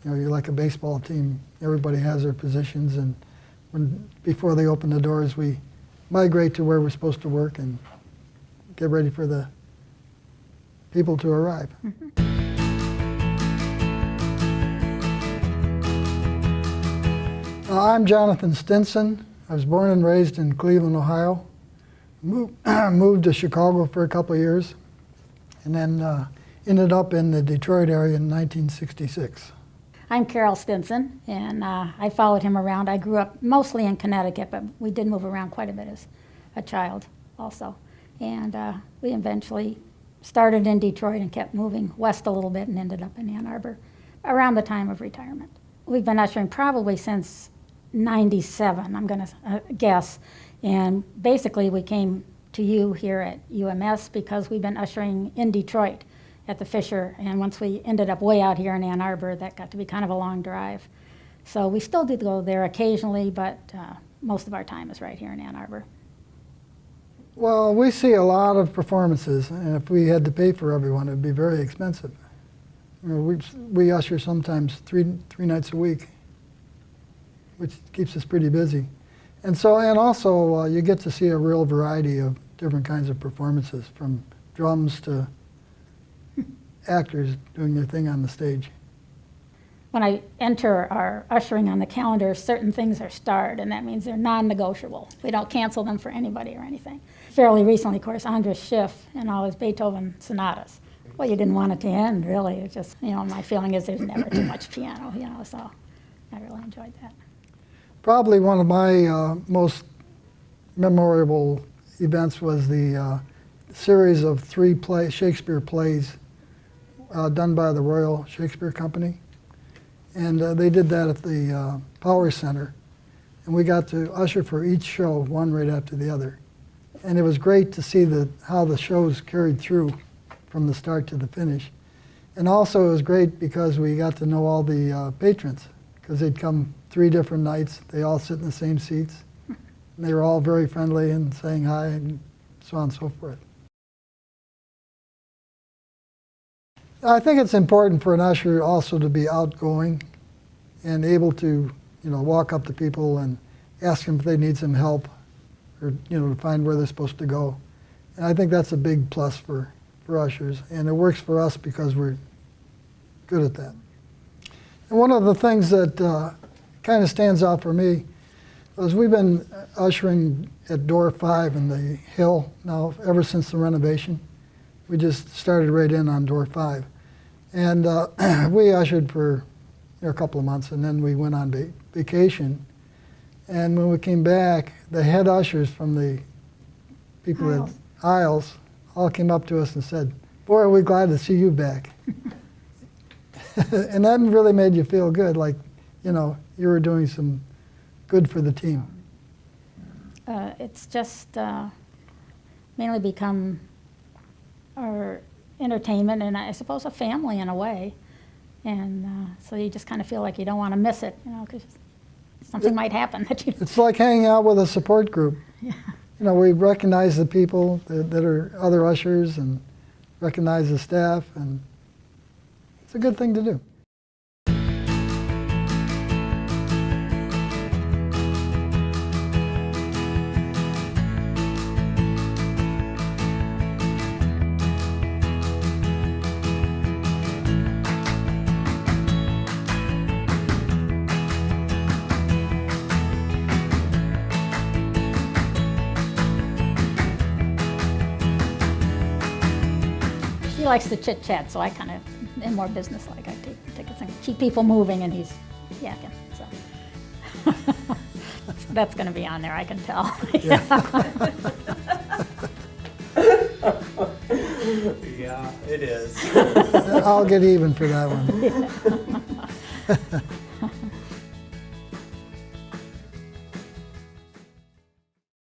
You know, you're like a baseball team. Everybody has their positions, and before they open the doors, we migrate to where we're supposed to work and get ready for the people to arrive. I'm Jonathan Stinson. I was born and raised in Cleveland, Ohio. Moved to Chicago for a couple of years, and then ended up in the Detroit area in 1966. I'm Carol Stinson, and I followed him around. I grew up mostly in Connecticut, but we did move around quite a bit as a child also. And we eventually started in Detroit and kept moving west a little bit and ended up in Ann Arbor around the time of retirement. We've been ushering probably since '97, I'm going to guess. And basically we came to you here at UMS because we've been ushering in Detroit at the Fisher, and once we ended up way out here in Ann Arbor, that got to be kind of a long drive. So we still do go there occasionally, but most of our time is right here in Ann Arbor. Well, we see a lot of performances, and if we had to pay for everyone, it'd be very expensive. You know, we usher sometimes three nights a week, which keeps us pretty busy. And also you get to see a real variety of different kinds of performances, from drums to actors doing their thing on the stage. When I enter our ushering on the calendar, certain things are starred, and that means they're non-negotiable. We don't cancel them for anybody or anything. Fairly recently, of course, Andras Schiff and all his Beethoven sonatas. Well, you didn't want it to end, really. It's just, you know, my feeling is there's never too much piano, you know, so I really enjoyed that. Probably one of my most memorable events was the series of 3 Shakespeare plays done by the Royal Shakespeare Company. And they did that at the Power Center. And we got to usher for each show, one right after the other. And it was great to see how the shows carried through from the start to the finish. And also it was great because we got to know all the patrons, because they'd come 3 different nights. They all sit in the same seats. And they were all very friendly and saying hi and so on and so forth. I think it's important for an usher also to be outgoing and able to, you know, walk up to people and ask them if they need some help, or, you know, to find where they're supposed to go. And I think that's a big plus for ushers, and it works for us because we're good at that. And one of the things that kind of stands out for me was we've been ushering at door 5 in the Hill now ever since the renovation. We just started right in on door 5. And we ushered for a couple of months, and then we went on vacation. And when we came back, the head ushers from the people at Aisles all came up to us and said, "Boy, are we glad to see you back." And that really made you feel good, like, you know, you were doing some good for the team. It's just mainly become our entertainment, and I suppose a family in a way. And so you just kind of feel like you don't want to miss it, you know, because something might happen that you... It's like hanging out with a support group. Yeah. You know, we recognize the people that are other ushers and recognize the staff, and it's a good thing to do. He likes to chit-chat, so I kind of am more business-like. I take tickets and keep people moving, and he's yakking, so. That's going to be on there, I can tell. Yeah. Yeah, it is. I'll get even for that one. Yeah.